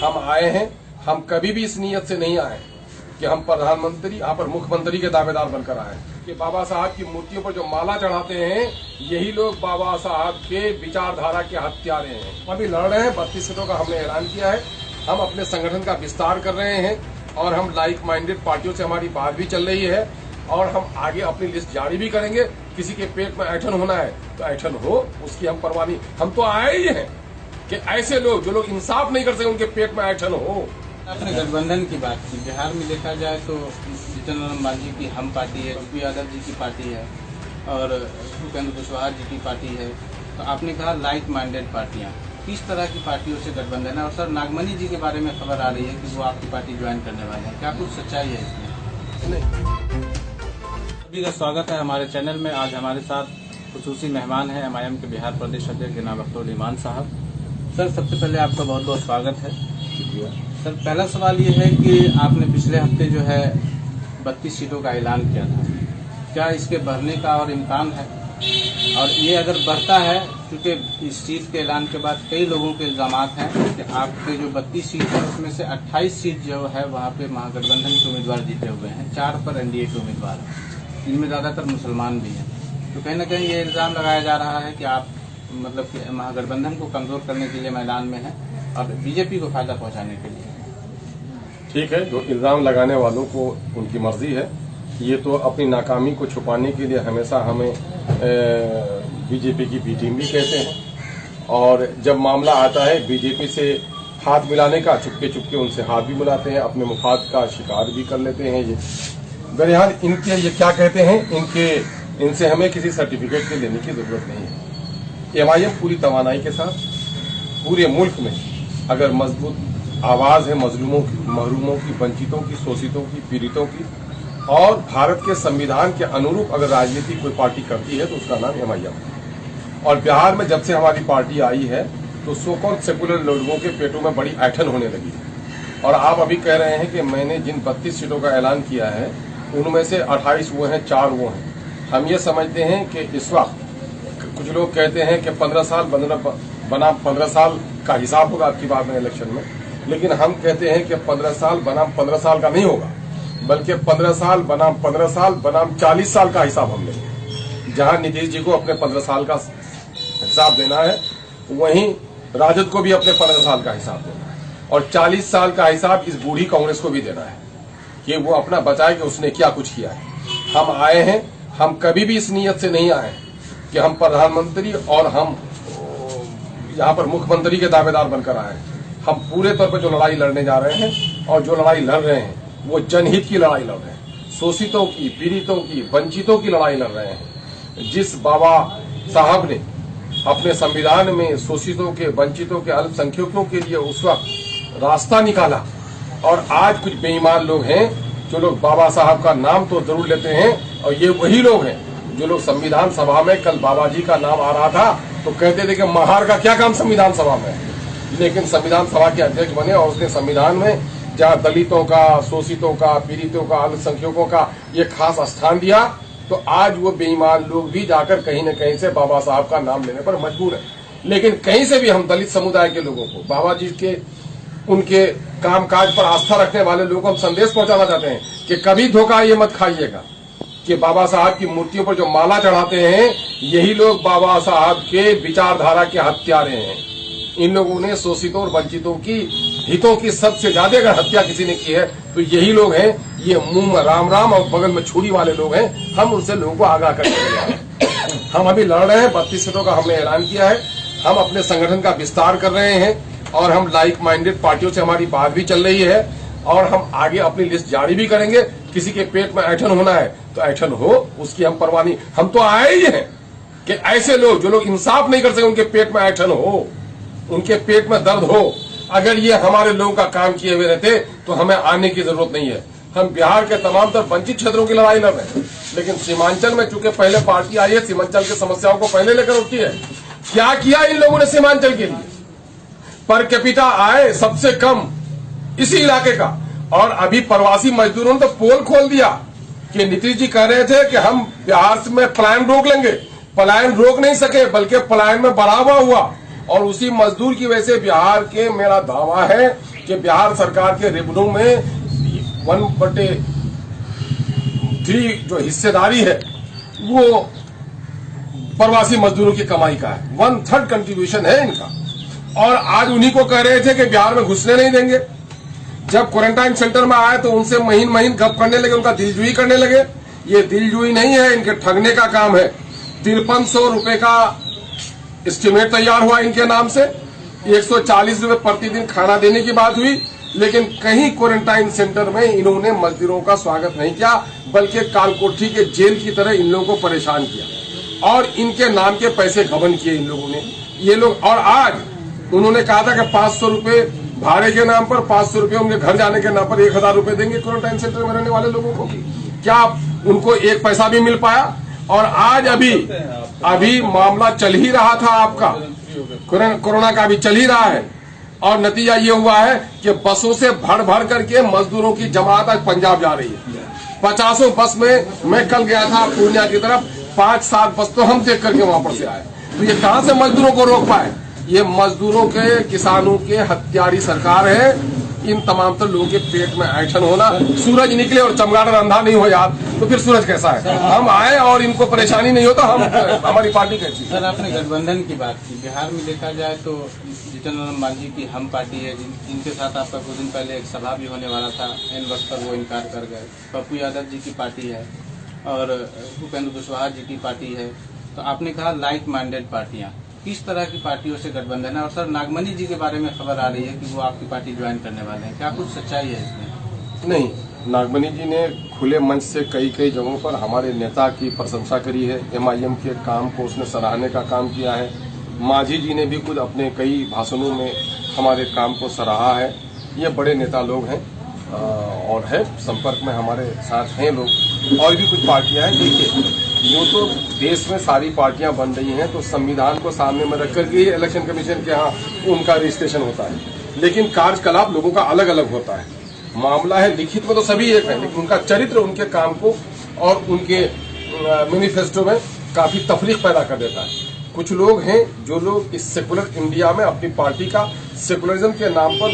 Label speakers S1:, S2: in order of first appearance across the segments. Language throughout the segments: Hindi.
S1: हम आए हैं, हम कभी भी इस नीयत से नहीं आए कि हम प्रधानमंत्री यहाँ पर मुख्यमंत्री के दावेदार बनकर आए कि बाबा साहब की मूर्तियों पर जो माला चढ़ाते हैं यही लोग बाबा साहब के विचारधारा के हत्यारे हैं। हम अभी लड़ रहे हैं, 32 सीटों का हमने ऐलान किया है। हम अपने संगठन का विस्तार कर रहे हैं और हम लाइक माइंडेड पार्टियों से हमारी बात भी चल रही है और हम आगे अपनी लिस्ट जारी भी करेंगे। किसी के पेट में ऐंठन होना है तो ऐंठन हो, उसकी हम परवाह नहीं। हम तो आए ही हैं कि ऐसे लोग जो लोग इंसाफ नहीं कर सके उनके पेट में ऐंठन हो।
S2: आपने गठबंधन की बात की। बिहार में देखा जाए तो जीतन राम जी की हम पार्टी है, पी यादव जी की पार्टी है और उपेंद्र कुशवाहा जी की पार्टी है। तो आपने कहा लाइक माइंडेड पार्टियां, किस तरह की पार्टियों से गठबंधन है? और सर नागमणि जी के बारे में खबर आ रही है कि वो आपकी पार्टी ज्वाइन करने वाले हैं, क्या कुछ सच्चाई है इसमें? सभी का स्वागत है हमारे चैनल में। आज हमारे साथ खुसूसी मेहमान है MIM के बिहार प्रदेश अध्यक्ष जनाब अख्तर ईमान साहब। सर सबसे पहले आपका बहुत बहुत स्वागत है। सर पहला सवाल ये है कि आपने पिछले हफ्ते जो है 32 सीटों का ऐलान किया था, क्या इसके बढ़ने का और इम्कान है? और ये अगर बढ़ता है, क्योंकि इस सीट के ऐलान के बाद कई लोगों के इल्जाम हैं कि आपके जो 32 सीट है उसमें से 28 सीट जो है वहाँ पे महागठबंधन के उम्मीदवार जीते हुए हैं, 4 पर NDA के उम्मीदवार हैं, इनमें ज्यादातर मुसलमान भी हैं। तो कहीं न कहीं ये इल्जाम लगाया जा रहा है कि आप मतलब कि महागठबंधन को कमजोर करने के लिए मैदान में है और बीजेपी को फायदा पहुंचाने के लिए।
S1: ठीक है, जो इल्जाम लगाने वालों को उनकी मर्जी है। ये तो अपनी नाकामी को छुपाने के लिए हमेशा हमें बीजेपी की बी टीम भी कहते हैं और जब मामला आता है बीजेपी से हाथ मिलाने का, चुपके चुपके उनसे हाथ भी मिलाते हैं, अपने मुफाद का शिकार भी कर लेते हैं। ये बहरहाल इनके ये क्या कहते हैं, इनसे हमें किसी सर्टिफिकेट के लेने की जरूरत नहीं है। MIM पूरी तवानाई के साथ पूरे मुल्क में अगर मजबूत आवाज है मजलूमों की, महरूमों की, वंचितों की, शोषितों की, पीड़ितों की और भारत के संविधान के अनुरूप अगर राजनीति कोई पार्टी करती है तो उसका नाम MIM है। और बिहार में जब से हमारी पार्टी आई है तो सो कॉल्ड सेकुलर लोगों के पेटों में बड़ी ऐंठन होने लगी है। और आप अभी कह रहे हैं कि मैंने जिन 32 सीटों का ऐलान किया है उनमें से 28 वो हैं, 4 वो हैं। हम ये समझते हैं कि इस वक्त कुछ लोग कहते हैं कि 15 साल बनाम 15 साल का हिसाब होगा आपकी बात में इलेक्शन में, लेकिन हम कहते हैं कि 15 साल बनाम 15 साल का नहीं होगा, बल्कि 15 साल बनाम 15 साल बनाम 40 साल का हिसाब हम लेंगे। जहां नीतीश जी को अपने 15 साल का हिसाब देना है, वहीं राजद को भी अपने 15 साल का हिसाब देना है और 40 साल का हिसाब इस बूढ़ी कांग्रेस को भी देना है कि वो अपना बताए कि उसने क्या कुछ किया है। हम आए हैं, हम कभी भी इस नीयत से नहीं आए कि हम प्रधानमंत्री और हम यहाँ पर मुख्यमंत्री के दावेदार बनकर आए हैं। हम पूरे तौर पर जो लड़ाई लड़ने जा रहे हैं और जो लड़ाई लड़ रहे हैं वो जनहित की लड़ाई लड़ रहे हैं, शोषितों की, पीड़ितों की, वंचितों की लड़ाई लड़ रहे हैं। जिस बाबा साहब ने अपने संविधान में शोषितों के, वंचितों के, अल्पसंख्यकों के लिए उस वक्त रास्ता निकाला और आज कुछ बेईमान लोग हैं जो लोग बाबा साहब का नाम तो जरूर लेते हैं और ये वही लोग हैं जो लोग संविधान सभा में, कल बाबा जी का नाम आ रहा था तो कहते थे कि महार का क्या काम संविधान सभा में, लेकिन संविधान सभा के अध्यक्ष बने और उसने संविधान में जहां दलितों का, शोषितों का, पीड़ितों का, अल्पसंख्यकों का ये खास स्थान दिया, तो आज वो बेईमान लोग भी जाकर कहीं न कहीं से बाबा साहब का नाम लेने पर मजबूर है। लेकिन कहीं से भी हम दलित समुदाय के लोगों को, बाबा जी के उनके कामकाज पर आस्था रखने वाले लोगों को हम संदेश पहुंचाना चाहते हैं कि कभी धोखा ये मत खाइएगा कि बाबा साहब की मूर्तियों पर जो माला चढ़ाते हैं यही लोग बाबा साहब के विचारधारा के हत्यारे हैं। इन लोगों ने शोषितों और वंचितों की हितों की सबसे ज्यादा अगर हत्या किसी ने की है तो यही लोग हैं। ये मुंह में राम राम और बगल में छुरी वाले लोग हैं। हम उनसे लोगों को आगाह कर दिया। हम अभी लड़ रहे हैं, 32 सीटों का हमने ऐलान किया है। हम अपने संगठन का विस्तार कर रहे हैं और हम लाइक माइंडेड पार्टियों से हमारी बात भी चल रही है और हम आगे अपनी लिस्ट जारी भी करेंगे। किसी के पेट में ऐंठन होना है तो ऐंठन हो, उसकी हम परवाह नहीं। हम तो आए ही हैं कि ऐसे लोग जो लोग इंसाफ नहीं कर सके उनके पेट में ऐंठन हो, उनके पेट में दर्द हो। अगर ये हमारे लोगों का काम किए हुए रहते तो हमें आने की जरूरत नहीं है। हम बिहार के तमाम तर वंचित क्षेत्रों की लड़ाई लड़ रहे हैं, लेकिन सीमांचल में चूंकि पहले पार्टी आई है, सीमांचल की समस्याओं को पहले लेकर उठती है। क्या किया इन लोगों ने सीमांचल के लिए? पर कैपिटा आय सबसे कम इसी इलाके का, और अभी प्रवासी मजदूरों ने तो पोल खोल दिया कि नीतीश जी कह रहे थे कि हम बिहार में पलायन रोक लेंगे। पलायन रोक नहीं सके, बल्कि पलायन में बढ़ावा हुआ और उसी मजदूर की वजह से बिहार के, मेरा दावा है कि कि बिहार सरकार के रेवेन्यू में 1/3 जो हिस्सेदारी है वो प्रवासी मजदूरों की कमाई का है। 1/3 कंट्रीब्यूशन है इनका। और आज उन्हीं को कह रहे थे कि बिहार में घुसने नहीं देंगे। जब क्वारंटाइन सेंटर में आए तो उनसे महीन महीन गप करने लगे, उनका दिलजुई करने लगे। ये दिलजुई नहीं है, इनके ठगने का काम है। 5300 रुपए का एस्टिमेट तैयार हुआ इनके नाम से, 140 रुपए प्रतिदिन खाना देने की बात हुई, लेकिन कहीं क्वारंटाइन सेंटर में इन्होंने मजदूरों का स्वागत नहीं किया, बल्कि कालकोठी के जेल की तरह इन लोगों को परेशान किया और इनके नाम के पैसे गबन किए इन लोगों ने। ये लोग, और आज उन्होंने कहा था कि 500 रुपए भाड़े के नाम पर, 500 रुपए उनके घर जाने के नाम पर 1000 रुपए देंगे क्वारंटाइन सेंटर में रहने वाले लोगों को। क्या उनको एक पैसा भी मिल पाया? और आज अभी मामला चल ही रहा था आपका, कोरोना का भी चल ही रहा है, और नतीजा ये हुआ है कि बसों से भर भर करके मजदूरों की जमात आज पंजाब जा रही है। 50 बस में मैं कल गया था पूर्णिया की तरफ, 5-7 बस तो हम देख करके वहां पर से आए। तो ये कहां से मजदूरों को रोक पाए? ये मजदूरों के, किसानों के हत्यारी सरकार है। इन तमाम तर लोगों के पेट में ऐंठन होना, सूरज निकले और चमगादड़ अंधा नहीं हो यार, तो फिर सूरज कैसा है? हम आए और इनको परेशानी नहीं होता, हमारी पार्टी कैसी है?
S2: सर, आपने गठबंधन की बात की। बिहार में देखा जाए तो जितन मांझी की हम पार्टी है, जिनके साथ आपका कुछ दिन पहले एक सभा भी होने वाला था, इन वक्त पर वो इनकार कर गए। पप्पू यादव जी की पार्टी है और उपेंद्र कुशवाहा जी की पार्टी है। तो आपने कहा लाइक माइंडेड पार्टियां, किस तरह की पार्टियों से गठबंधन है? और सर, नागमणि जी के बारे में खबर आ रही है कि वो आपकी पार्टी ज्वाइन करने वाले हैं, क्या कुछ सच्चाई है इसमें?
S1: नहीं, नागमणि जी ने खुले मंच से कई जगहों पर हमारे नेता की प्रशंसा करी है। MIM के काम को उसने सराहने का काम किया है। मांझी जी ने भी खुद अपने कई भाषणों में हमारे काम को सराहा है। ये बड़े नेता लोग हैं और है संपर्क में हमारे साथ हैं लोग। और भी कुछ पार्टियां हैं। देखिए, यूं तो देश में सारी पार्टियां बन रही हैं, तो संविधान को सामने में रख करके ही इलेक्शन कमीशन के यहाँ उनका रजिस्ट्रेशन होता है, लेकिन कार्यकलाप लोगों का अलग अलग होता है। मामला है लिखित में तो सभी एक है, लेकिन उनका चरित्र उनके काम को और उनके मैनिफेस्टो में काफी तफरीक पैदा कर देता है। कुछ लोग हैं जो लोग इस सेकुलर इंडिया में अपनी पार्टी का सेकुलरिज्म के नाम पर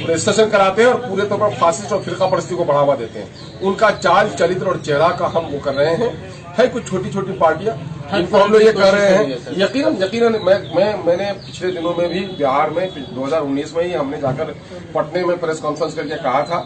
S1: रजिस्ट्रेशन कराते हैं और पूरे तौर पर फासिस्ट और फिरका परस्ती को बढ़ावा देते हैं। उनका चाल, चरित्र और चेहरा का हम वो कर रहे हैं। है कुछ छोटी छोटी पार्टियां, इनको हम लोग ये कर रहे हैं। यकीनन मैंने पिछले दिनों में भी बिहार में 2019 में ही हमने जाकर पटने में प्रेस कॉन्फ्रेंस करके कहा था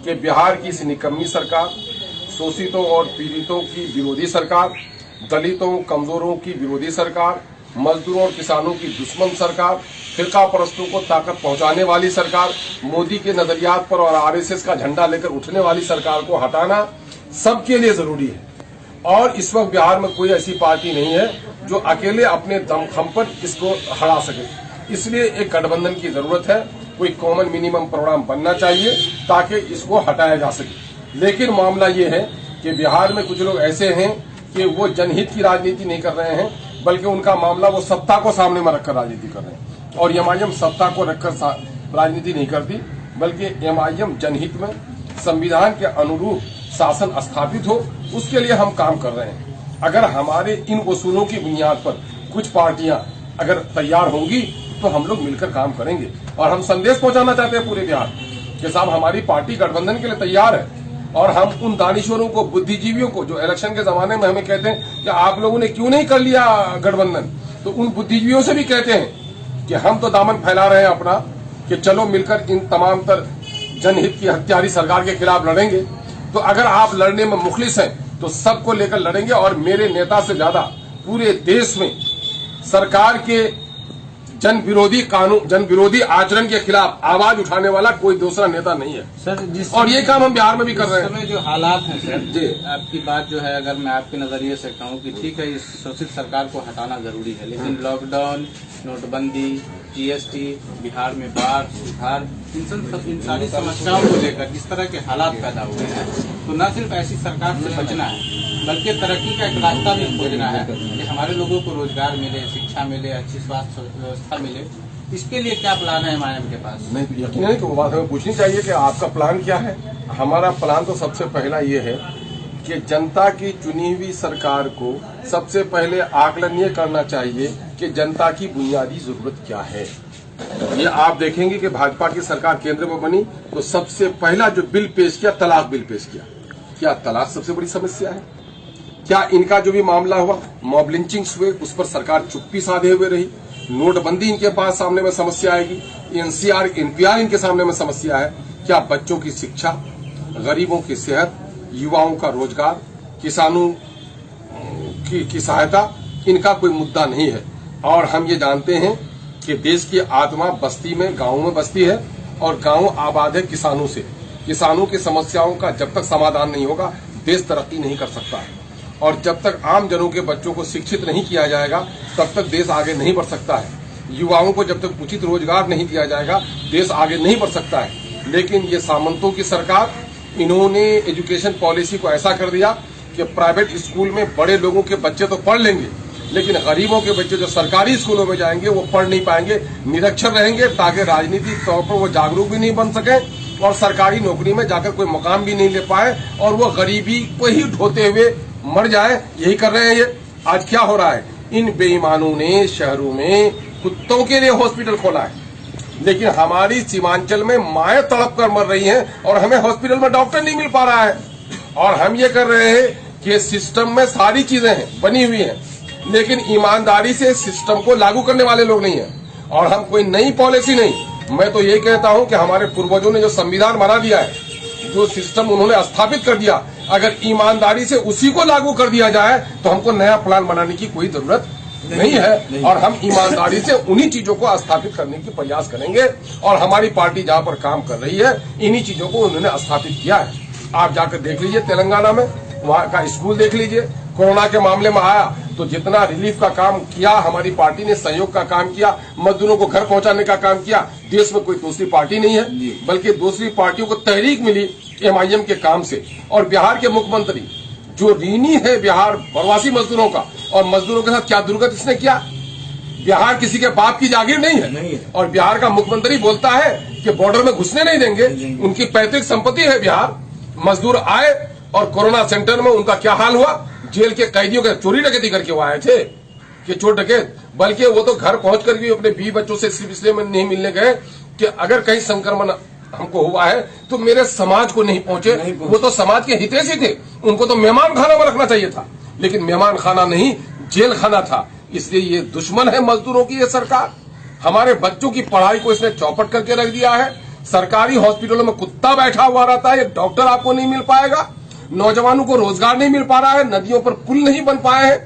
S1: कि बिहार की इस निकम्मी सरकार, शोषितों और पीड़ितों की विरोधी सरकार, दलितों, कमजोरों की विरोधी सरकार, मजदूरों और किसानों की दुश्मन सरकार, फिरका परस्तों को ताकत पहुंचाने वाली सरकार, मोदी के नजरियात पर और RSS का झंडा लेकर उठने वाली सरकार को हटाना सबके लिए जरूरी है। और इस वक्त बिहार में कोई ऐसी पार्टी नहीं है जो अकेले अपने दमखम पर इसको हरा सके। इसलिए एक गठबंधन की जरूरत है। कोई कॉमन मिनिमम प्रोग्राम बनना चाहिए ताकि इसको हटाया जा सके। लेकिन मामला ये है कि बिहार में कुछ लोग ऐसे हैं कि वो जनहित की राजनीति नहीं कर रहे हैं, बल्कि उनका मामला वो सत्ता को सामने में रखकर राजनीति कर रहे हैं। और MIM सत्ता को रखकर राजनीति नहीं करती, बल्कि MIM जनहित में संविधान के अनुरूप शासन स्थापित हो, उसके लिए हम काम कर रहे हैं। अगर हमारे इन उसूलों की बुनियाद पर कुछ पार्टियां अगर तैयार होंगी तो हम लोग मिलकर काम करेंगे। और हम संदेश पहुंचाना चाहते हैं पूरे बिहार कि साहब, हमारी पार्टी गठबंधन के लिए तैयार है। और हम उन दानिशवरों को, बुद्धिजीवियों को, जो इलेक्शन के जमाने में हमें कहते हैं कि आप लोगों ने क्यों नहीं कर लिया गठबंधन, तो उन बुद्धिजीवियों से भी कहते हैं कि हम तो दामन फैला रहे हैं अपना, कि चलो मिलकर इन तमाम तर जनहित की हत्यारी सरकार के खिलाफ लड़ेंगे। तो अगर आप लड़ने में मुखलिस हैं तो सबको लेकर लड़ेंगे। और मेरे नेता से ज्यादा पूरे देश में सरकार के जन विरोधी कानून, जन विरोधी आचरण के खिलाफ आवाज उठाने वाला कोई दूसरा नेता नहीं है
S2: सर।
S1: और ये काम हम बिहार में भी कर रहे हैं।
S2: समय जो हालात हैं सर जी, आपकी बात जो है, अगर मैं आपके नजरिए से कहूँ कि ठीक है, इस शोषित सरकार को हटाना जरूरी है, लेकिन लॉकडाउन, नोटबंदी, GST, बिहार में बाढ़, सुधार, इन सारी समस्याओं को लेकर जिस तरह के हालात पैदा हुए हैं, तो न सिर्फ ऐसी सरकार से बचना है, बल्कि तरक्की का एक रास्ता भी खोजना है कि हमारे लोगों को रोजगार मिले, शिक्षा मिले, अच्छी स्वास्थ्य व्यवस्था मिले। इसके लिए क्या प्लान है MIM के पास? नहीं,
S1: तो यकीन है कि वो बात हमें पूछनी चाहिए कि आपका प्लान क्या है। हमारा प्लान तो सबसे पहला ये है कि जनता की चुनी हुई सरकार को सबसे पहले आकलन ये करना चाहिए कि जनता की बुनियादी जरूरत क्या है। ये आप देखेंगे कि भाजपा की सरकार केंद्र में बनी तो सबसे पहला जो बिल पेश किया, तलाक बिल पेश किया। क्या तलाक सबसे बड़ी समस्या है? क्या इनका जो भी मामला हुआ, मॉब लिंचिंग्स हुए, उस पर सरकार चुप्पी साधे हुए रही? नोटबंदी इनके पास सामने में समस्या आएगी, एनसीआर एनपीआर इनके सामने में समस्या है। क्या बच्चों की शिक्षा, गरीबों की सेहत, युवाओं का रोजगार, किसानों की सहायता, इनका कोई मुद्दा नहीं है। और हम ये जानते हैं कि देश की आत्मा बस्ती में, गांवों में बसती है और गांव आबाद है किसानों से। किसानों की समस्याओं का जब तक समाधान नहीं होगा, देश तरक्की नहीं कर सकता है। और जब तक आम जनों के बच्चों को शिक्षित नहीं किया जाएगा, तब तक देश आगे नहीं बढ़ सकता है। युवाओं को जब तक उचित रोजगार नहीं दिया जाएगा, देश आगे नहीं बढ़ सकता है। लेकिन ये सामंतों की सरकार, इन्होंने एजुकेशन पॉलिसी को ऐसा कर दिया कि प्राइवेट स्कूल में बड़े लोगों के बच्चे तो पढ़ लेंगे, लेकिन गरीबों के बच्चे जो सरकारी स्कूलों में जाएंगे वो पढ़ नहीं पाएंगे, निरक्षर रहेंगे, ताकि राजनीतिक तौर पर वो जागरूक भी नहीं बन सके और सरकारी नौकरी में जाकर कोई मुकाम भी नहीं ले पाए और वो गरीबी को ही ढोते हुए मर जाए। यही कर रहे हैं ये। आज क्या हो रहा है, इन बेईमानों ने शहरों में कुत्तों के लिए हॉस्पिटल खोला है, लेकिन हमारी सीमांचल में माएं तड़प कर मर रही हैं और हमें हॉस्पिटल में डॉक्टर नहीं मिल पा रहा है। और हम ये कर रहे हैं कि सिस्टम में सारी चीजें हैं, बनी हुई हैं, लेकिन ईमानदारी से सिस्टम को लागू करने वाले लोग नहीं हैं। और हम कोई नई पॉलिसी नहीं, मैं तो ये कहता हूं कि हमारे पूर्वजों ने जो संविधान बना दिया है, जो सिस्टम उन्होंने स्थापित कर दिया, अगर ईमानदारी से उसी को लागू कर दिया जाए तो हमको नया प्लान बनाने की कोई जरूरत नहीं है। और हम ईमानदारी से उन्हीं चीजों को स्थापित करने की प्रयास करेंगे। और हमारी पार्टी जहां पर काम कर रही है, इन्हीं चीजों को उन्होंने स्थापित किया है। आप जाकर देख लीजिए तेलंगाना में, वहां का स्कूल देख लीजिए। कोरोना के मामले में आया तो जितना रिलीफ का काम किया हमारी पार्टी ने, सहयोग का काम किया, मजदूरों को घर पहुंचाने का काम किया। देश में कोई दूसरी पार्टी नहीं है, बल्कि दूसरी पार्टियों को तहरीक मिली एमआईएम के काम से। और बिहार के मुख्यमंत्री जो ऋणी है बिहार प्रवासी मजदूरों का, और मजदूरों के साथ क्या दुर्गत इसने किया। बिहार किसी के बाप की जागीर नहीं है। और बिहार का मुख्यमंत्री बोलता है कि बॉर्डर में घुसने नहीं देंगे, उनकी पैतृक संपत्ति है बिहार। मजदूर आए और कोरोना सेंटर में उनका क्या हाल हुआ, जेल के कैदियों के चोरी डकैती करके वो आए थे कि चोर डकैत, बल्कि वो तो घर पहुंच कर भी अपने बीवी बच्चों से सिर्फ इसलिए में नहीं मिलने गए कि अगर कहीं संक्रमण हमको हुआ है तो मेरे समाज को नहीं पहुंचे। वो तो समाज के हितैषी थे, उनको तो मेहमान खाना में रखना चाहिए था, लेकिन मेहमान खाना नहीं, जेल खाना था। इसलिए ये दुश्मन है मजदूरों की ये सरकार। हमारे बच्चों की पढ़ाई को इसने चौपट करके रख दिया है। सरकारी हॉस्पिटलों में कुत्ता बैठा हुआ रहता है, एक डॉक्टर आपको नहीं मिल पाएगा। नौजवानों को रोजगार नहीं मिल पा रहा है, नदियों पर पुल नहीं बन पाए हैं।